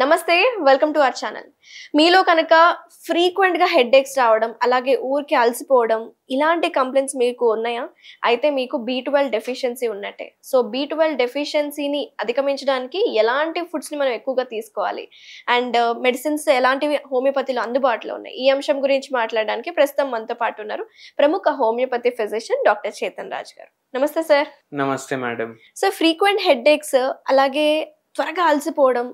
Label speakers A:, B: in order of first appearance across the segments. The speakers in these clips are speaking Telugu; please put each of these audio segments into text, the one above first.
A: నమస్తే వెల్కమ్ టు అవర్ ఛానల్. మీలో కనుక ఫ్రీక్వెంట్గా హెడ్ఏక్స్ రావడం అలాగే ఊరికి అలసిపోవడం ఇలాంటి కంప్లైంట్స్ మీకు ఉన్నాయా? అయితే మీకు B12 డెఫిషియన్సీ ఉన్నట్టే. సో B12 డెఫిషియన్సీని అధిగమించడానికి ఎలాంటి ఫుడ్స్ని మనం ఎక్కువగా తీసుకోవాలి అండ్ మెడిసిన్స్ ఎలాంటివి హోమియోపతిలో అందుబాటులో ఉన్నాయి, ఈ అంశం గురించి మాట్లాడడానికి ప్రస్తుతం మనతో పాటు ఉన్నారు ప్రముఖ homeopathy physician doctor Chetan Raj గారు. నమస్తే సార్.
B: నమస్తే మేడం.
A: సో ఫ్రీక్వెంట్ హెడ్ఏక్స్ అలాగే త్వరగా అలసిపోవడం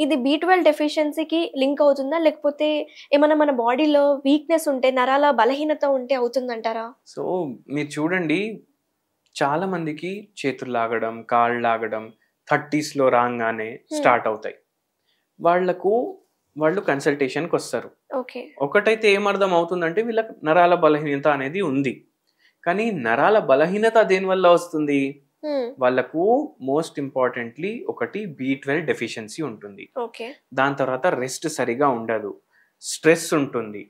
A: ఇది B12 డెఫిషియన్సీకి లింక్ అవుతుందా, లేకపోతే ఏమైనా మన బాడీలో వీక్నెస్ ఉంటే నరాల బలహీనత ఉంటే అవుతుందంటారా?
B: సో మీరు చూడండి, చాలా మందికి చేతులు లాగడం, కాళ్ళు లాగడం 30s రాగానే స్టార్ట్ అవుతాయి. వాళ్ళు కన్సల్టేషన్కి వస్తారు.
A: ఓకే.
B: ఒకటైతే ఏమర్థం అవుతుందంటే వీళ్ళకి నరాల బలహీనత అనేది ఉంది. కానీ నరాల బలహీనత దేనివల్ల వస్తుంది? వాళ్ళకు మోస్ట్ ఇంపార్టెంట్లీ ఒకటి B12 డెఫిషియన్సీ ఉంటుంది. దాని తర్వాత రెస్ట్ సరిగా ఉండదు, స్ట్రెస్ ఉంటుంది.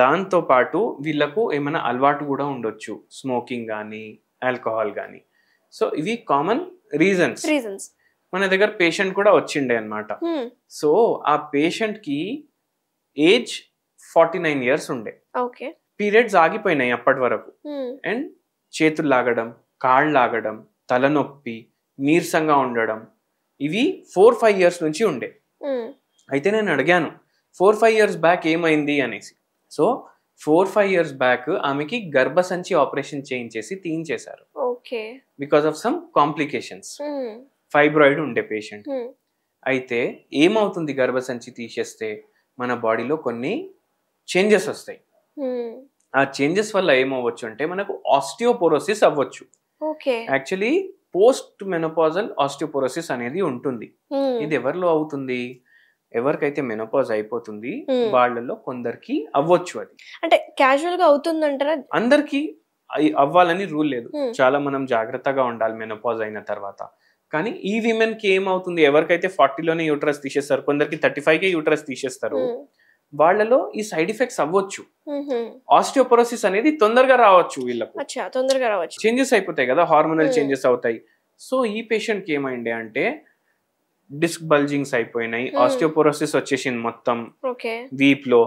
B: దాంతో పాటు వీళ్ళకు ఏమైనా అలవాటు కూడా ఉండొచ్చు, స్మోకింగ్ కానీ ఆల్కహాల్ కానీ. సో ఇవి కామన్ రీజన్స్. మన దగ్గర పేషెంట్ కూడా వచ్చిండే అనమాట. సో ఆ పేషెంట్కి ఏజ్ 49 years ఉండే. పీరియడ్స్ ఆగిపోయినాయి అప్పటి వరకు. అండ్ చేతులు లాగడం, కాళ్ళు లాగడం, తలనొప్పి, నీరసంగా ఉండడం ఇవి 4-5 years నుంచి ఉండే. అయితే నేను అడిగాను 4-5 years బ్యాక్ ఏమైంది అనేసి. సో 4-5 years బ్యాక్ ఆమెకి గర్భసంచి ఆపరేషన్ చేయించేసి తీయించేశారు. Because of some complications. Fibroid ఉండే పేషెంట్. అయితే ఏమవుతుంది, గర్భసంచి తీసేస్తే మన బాడీలో కొన్ని చేంజెస్ వస్తాయి. ఆ చేంజెస్ వల్ల ఏమవ్వచ్చు అంటే మనకు ఆస్టియోపోరోసిస్ అవ్వచ్చు. యాక్చువల్లీ పోస్ట్ మెనోపాజల్ ఆస్టియోపోరోసిస్ అనేది ఉంటుంది. ఇది ఎవరిలో అవుతుంది? ఎవరికైతే మెనోపాజ్ అయిపోతుంది వాళ్ళలో కొందరికి అవ్వచ్చు. అది
A: అంటే క్యాజువల్ గా అవుతుందంటారా?
B: అందరికి అవ్వాలని రూల్ లేదు. చాలా మనం జాగ్రత్తగా ఉండాలి మెనోపాజ్ అయిన తర్వాత. కానీ ఈ విమెన్ కి ఏమవుతుంది, ఎవరికైతే 40లోనే యూటరస్ తీసేస్తారు, కొందరికి 35కే యూటరస్ తీసేస్తారు, వాళ్ళలో ఈ సైడ్ ఎఫెక్ట్స్ అవ్వచ్చు. ఆస్టియోపోరోసిస్ అనేది తొందరగా రావచ్చు, వీళ్ళకు
A: తొందరగా రావచ్చు,
B: చేంజెస్ అయిపోతాయి కదా, హార్మోనల్ చేంజెస్ అవుతాయి. సో ఈ పేషెంట్ కి ఏమైంది అంటే డిస్క్ బల్జింగ్స్ అయిపోయినాయి, ఆస్టియోపోరోసిస్ వచ్చేసింది మొత్తం వీప్ లో.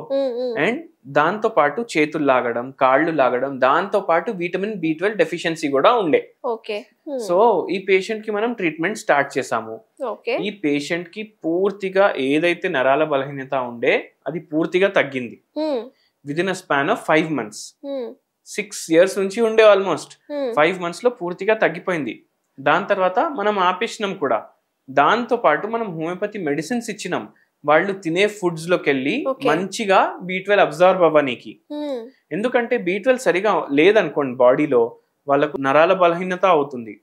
B: అండ్ దాంతో పాటు చేతులు లాగడం, కాళ్ళు లాగడం, దాంతో పాటు విటమిన్ B12 డెఫిషియన్సీ కూడా ఉండే. సో ఈ పేషెంట్ కి మనం ట్రీట్మెంట్ స్టార్ట్ చేసాము. ఈ పేషెంట్ కి పూర్తిగా ఏదైతే నరాల బలహీనత ఉండే అది పూర్తిగా తగ్గింది. Within a span of 5 months. 6 years నుంచి ఉండే ఆల్మోస్ట్ 5 months లో పూర్తిగా తగ్గిపోయింది. దాని తర్వాత మనం ఆపేసినాం కూడా. దాంతో పాటు మనం హోమియోపతి మెడిసిన్స్ ఇచ్చినాం. వాళ్ళు తినే ఫుడ్స్ లోకి వెళ్ళి మంచిగా B12 అబ్జర్వ్ అవ్వనీకి. ఎందుకంటే B12 సరిగా లేదనుకోండి బాడీలో, వాళ్ళకు నరాల బలహీనత అవుతుంది,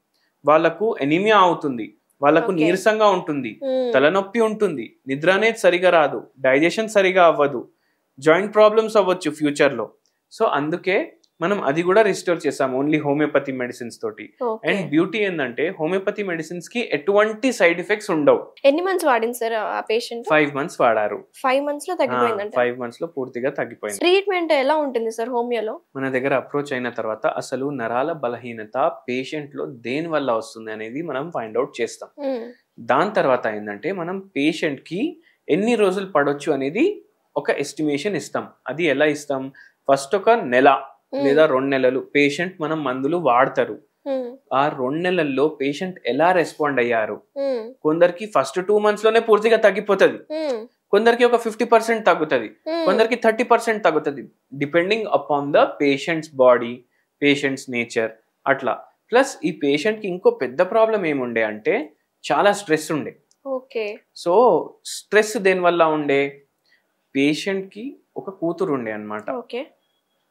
B: వాళ్ళకు ఎనీమియా అవుతుంది, వాళ్ళకు నీరసంగా ఉంటుంది, తలనొప్పి ఉంటుంది, నిద్ర అనేది సరిగా రాదు, డైజెషన్ సరిగా అవ్వదు, జాయింట్ ప్రాబ్లమ్స్ అవ్వచ్చు ఫ్యూచర్ లో. సో అందుకే మనం అది కూడా రిస్టోర్ చేసాం ఓన్లీ హోమియోపతి మెడిసిన్స్ తోటి. అండ్ బ్యూటీ ఏంటంటే హోమియోపతి మెడిసిన్స్ కి ఎటువంటి సైడ్ ఎఫెక్ట్స్ ఉండవు.
A: ఎన్ని మంత్స్ వాడింది సార్ ఆ పేషెంట్?
B: 5 months వాడారు.
A: 5 months లో తగ్గిపోయిందంట.
B: 5 months లో పూర్తిగా తగ్గిపోయింది.
A: ట్రీట్మెంట్ ఎలా ఉంటుంది సార్ హోమియోలో?
B: మన దగ్గర అప్రోచ్ అయిన తర్వాత అసలు నరాల బలహీనత పేషెంట్ లో దేని వల్ల వస్తుంది అనేది మనం ఫైండ్ అవుట్ చేస్తాం. దాని తర్వాత ఏంటంటే మనం పేషెంట్ కి ఎన్ని రోజులు పడవచ్చు అనేది ఒక ఎస్టిమేషన్ ఇస్తాం. అది ఎలా ఇస్తాం? ఫస్ట్ ఒక నెల లేదా 2 నెలలు పేషెంట్ మనం మందులు వాడతారు. ఆ 2 నెలల్లో పేషెంట్ ఎలా రెస్పాండ్ అయ్యారు. కొందరికి ఫస్ట్ 2 months లోనే పూర్తిగా తగ్గిపోతుంది, కొందరికి ఒక 50% తగ్గుతుంది, కొందరికి 30% తగ్గుతుంది, depending upon the patients body, patients nature అట్లా. ప్లస్ ఈ పేషెంట్ కి ఇంకో పెద్ద ప్రాబ్లం ఏముండే అంటే చాలా స్ట్రెస్ ఉండే. సో స్ట్రెస్ దేని వల్ల ఉండే? పేషెంట్ కి ఒక కూతురు ఉండే అన్నమాట.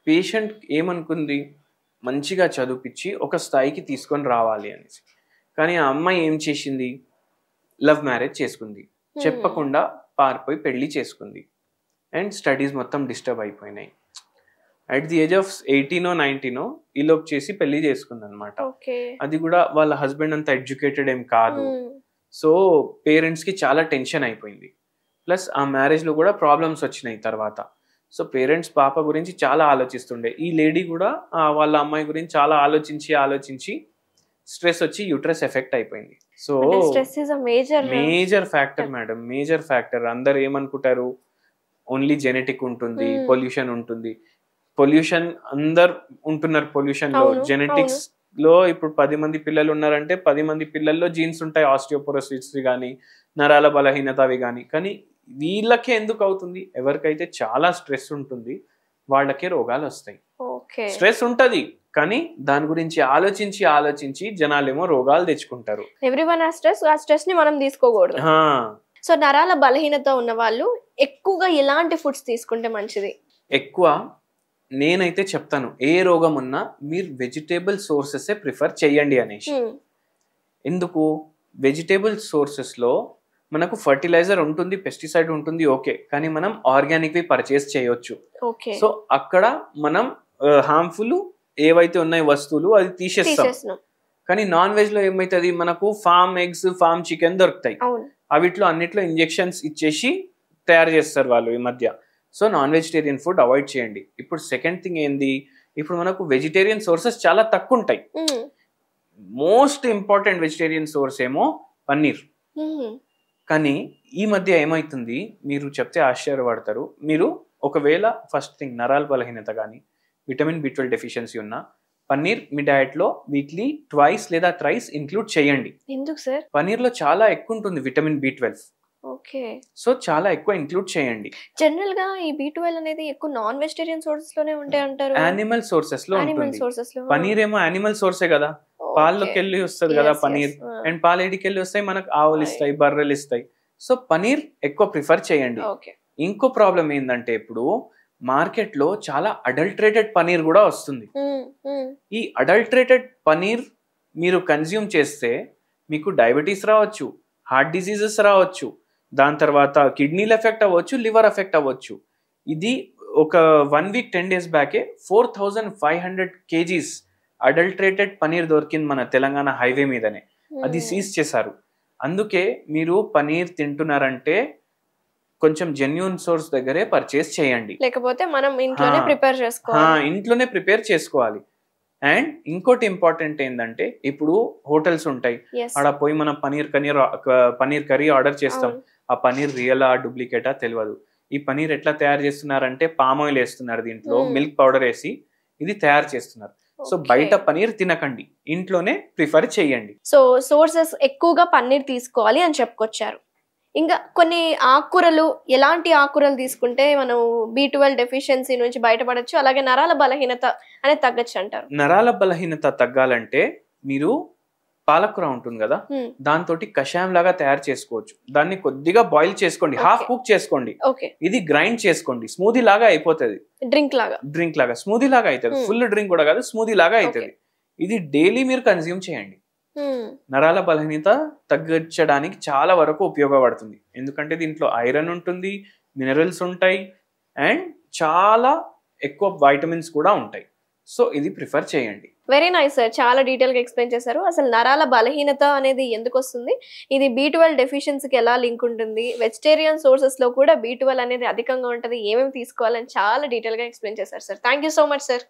B: పేషెంట్ ఏమనుకుంది, మంచిగా చదివించి ఒక స్థాయికి తీసుకొని రావాలి అనేసి. కానీ ఆ అమ్మాయి ఏం చేసింది, లవ్ మ్యారేజ్ చేసుకుంది, చెప్పకుండా పారిపోయి పెళ్లి చేసుకుంది. అండ్ స్టడీస్ మొత్తం డిస్టర్బ్ అయిపోయినాయి. At the age of 18 or 19 ఈలోపు చేసి పెళ్లి చేసుకుంది అనమాట. అది కూడా వాళ్ళ హస్బెండ్ అంత ఎడ్యుకేటెడ్ ఏం కాదు. సో పేరెంట్స్ కి చాలా టెన్షన్ అయిపోయింది. ప్లస్ ఆ మ్యారేజ్ లో కూడా ప్రాబ్లమ్స్ వచ్చినాయి తర్వాత. సో పేరెంట్స్ పాప గురించి చాలా ఆలోచిస్తుండే. ఈ లేడీ కూడా వాళ్ళ అమ్మాయి గురించి చాలా ఆలోచించి స్ట్రెస్ వచ్చి యూట్రస్ ఎఫెక్ట్ అయిపోయింది. So
A: stress is a
B: major factor madam, major factor. అందరు ఏమనుకుంటారు, ఓన్లీ జెనెటిక్ ఉంటుంది, పొల్యూషన్ ఉంటుంది. పొల్యూషన్ అందరు ఉంటున్నారు పొల్యూషన్ లో. జెనెటిక్స్ లో ఇప్పుడు 10 మంది పిల్లలు ఉన్నారంటే 10 మంది పిల్లల్లో జీన్స్ ఉంటాయి, ఆస్టియోపోరోసిస్ కానీ నరాల బలహీనత అవి కానీ వీళ్ళకే ఎందుకు అవుతుంది? ఎవరికైతే చాలా స్ట్రెస్ ఉంటుంది వాళ్ళకే రోగాలు వస్తాయి. స్ట్రెస్ ఉంటది కానీ దాని గురించి ఆలోచించి జనాలేమో రోగాలు తెచ్చుకుంటారు.
A: ఎవ్రీవన్ హాస్ స్ట్రెస్, ఆ స్ట్రెస్ ని మనం తీసుకోకూడదు. సో నరాల బలహీనత ఉన్న వాళ్ళు ఎక్కువగా ఎలాంటి ఫుడ్స్ తీసుకుంటే మంచిది?
B: ఎక్కువ నేనైతే చెప్తాను, ఏ రోగం ఉన్నా మీరు వెజిటేబుల్ సోర్సెస్ ప్రిఫర్ చేయండి అనేసి. ఎందుకు? వెజిటేబుల్ సోర్సెస్ లో మనకు ఫర్టిలైజర్ ఉంటుంది, పెస్టిసైడ్ ఉంటుంది, ఓకే, కానీ మనం ఆర్గానిక్ వి పర్చేస్ చేయొచ్చు. సో అక్కడ మనం హార్మ్ఫుల్ ఏవైతే ఉన్నాయి వస్తువులు అది తీసేస్తాం. కానీ నాన్ వెజ్ లో ఏమైతుంది, మనకు ఫార్మ్ ఎగ్స్, ఫార్మ్ చికెన్ దొరుకుతాయి. అవిట్లో అన్నిట్లో ఇంజెక్షన్స్ ఇచ్చేసి తయారు చేస్తారు వాళ్ళు ఈ మధ్య. So non vegetarian food avoid చేయండి. ఇప్పుడు సెకండ్ థింగ్ ఏంది, ఇప్పుడు మనకు వెజిటేరియన్ సోర్సెస్ చాలా తక్కువ ఉంటాయి. మోస్ట్ ఇంపార్టెంట్ వెజిటేరియన్ సోర్స్ ఏమో పన్నీర్. కానీ ఈ మధ్య ఏమైతుంది, మీరు చెప్తే ఆశ్చర్యపడతారు. మీరు ఒకవేళ ఫస్ట్ థింగ్ నరాల బలహీనత కానీ విటమిన్ B12 డెఫిషియన్సీ ఉన్న పన్నీర్ మీ డయట్ లో వీక్లీ 2 లేదా 3 ఇంక్లూడ్ చేయండి.
A: ఎందుకు సార్?
B: పన్నీర్ లో చాలా ఎక్కువ ఉంటుంది విటమిన్ B12.
A: ఓకే.
B: సో చాలా ఎక్కువ ఇంక్లూడ్ చేయండి.
A: జనరల్ గా ఈ B12 అనేది ఎక్కువ నాన్ వెజిటేరియన్ సోర్సెస్ లోనే ఉంటాయి అంటారు.
B: యానిమల్ సోర్సెస్ లో ఉంటుంది. పన్నీర్ ఏమో యానిమల్ సోర్సే కదా, పాల్లోకి వెళ్ళి వస్తుంది కదా పన్నీర్. అండ్ పాలు ఏడికెళ్ళి వస్తాయి, మనకు ఆవులు ఇస్తాయి, బర్రెలు ఇస్తాయి. సో పన్నీర్ ఎక్కువ ప్రిఫర్ చేయండి. ఇంకో ప్రాబ్లం ఏంటంటే ఇప్పుడు మార్కెట్ లో చాలా అడల్టరేటెడ్ పన్నీర్ కూడా వస్తుంది. ఈ అడల్టరేటెడ్ పన్నీర్ మీరు కన్జ్యూమ్ చేస్తే మీకు డయాబెటీస్ రావచ్చు, హార్ట్ డిసీజెస్ రావచ్చు, దాని తర్వాత కిడ్నీలు ఎఫెక్ట్ అవ్వచ్చు, లివర్ ఎఫెక్ట్ అవ్వచ్చు. ఇది ఒక 1 week 10 days బ్యాకే 4500 kgs adulterated paneer దొరికింది మన తెలంగాణ హైవే మీదనే. అది సీజ్ చేశారు. అందుకే మీరు పన్నీర్ తింటున్నారంటే కొంచెం జెన్యూన్ సోర్స్ దగ్గరే పర్చేస్ చేయండి, లేకపోతే మనం ఇంట్లోనే ప్రిపేర్ చేసుకోవాలి. అండ్ ఇంకోటి ఇంపార్టెంట్ ఏంటంటే ఇప్పుడు హోటల్స్ ఉంటాయి, ఆడ పోయి మనం పన్నీర్ కర్రీ ఆర్డర్ చేస్తాం. ఆ పన్నీర్ రియలా డూప్లికేటా తెలియదు. ఈ పన్నీర్ ఎట్లా తయారు చేస్తున్నారంటే పామ్ ఆయిల్ వేస్తున్నారు, దీంట్లో మిల్క్ పౌడర్ వేసి ఇది తయారు చేస్తున్నారు. సో బయట పన్నీర్ తినకండి, ఇంట్లోనే ప్రిఫర్ చేయండి.
A: సో సోర్సెస్ ఎక్కువగా పన్నీర్ తీసుకోవాలి అని చెప్పుకొచ్చారు. ఇంకా కొన్ని ఆకుకూరలు, ఎలాంటి ఆకుకూరలు తీసుకుంటే మనం B12 డెఫిషియన్సీ నుంచి బయటపడచ్చు, అలాగే నరాల బలహీనత అనేది తగ్గచ్చు అంటారు?
B: నరాల బలహీనత తగ్గాలంటే మీరు పాలకూర ఉంటుంది కదా, దాంతో కషాయం లాగా తయారు చేసుకోవచ్చు. దాన్ని కొద్దిగా బాయిల్ చేసుకోండి, హాఫ్ కుక్ చేసుకోండి, ఇది గ్రైండ్ చేసుకోండి, స్మూదీ లాగా అయిపోతుంది. డ్రింక్ లాగా స్మూదీ లాగా అవుతుంది. ఫుల్ డ్రింక్ కూడా కాదు, స్మూదీ లాగా అవుతుంది. ఇది డైలీ మీరు కన్జ్యూమ్ చేయండి. నరాల బలహీనత తగ్గించడానికి చాలా వరకు ఉపయోగపడుతుంది. ఎందుకంటే దీంట్లో ఐరన్ ఉంటుంది, మినరల్స్ ఉంటాయి, అండ్ చాలా ఎక్కువ వైటమిన్స్ కూడా ఉంటాయి. సో ఇది ప్రిఫర్ చేయండి.
A: వెరీ నైస్ సార్, చాలా డీటెయిల్ గా ఎక్స్ప్లెయిన్ చేశారు. అసలు నరాల బలహీనత అనేది ఎందుకు వస్తుంది, ఇది B12 డెఫిషియన్సీకి ఎలా లింక్ ఉంటుంది, వెజిటేరియన్ సోర్సెస్ లో కూడా B12 అనేది అధికంగా ఉంటుంది, ఏమేమి తీసుకోవాలని చాలా డీటెయిల్ గా ఎక్స్ప్లెయిన్ చేశారు sir. Thank you so much sir.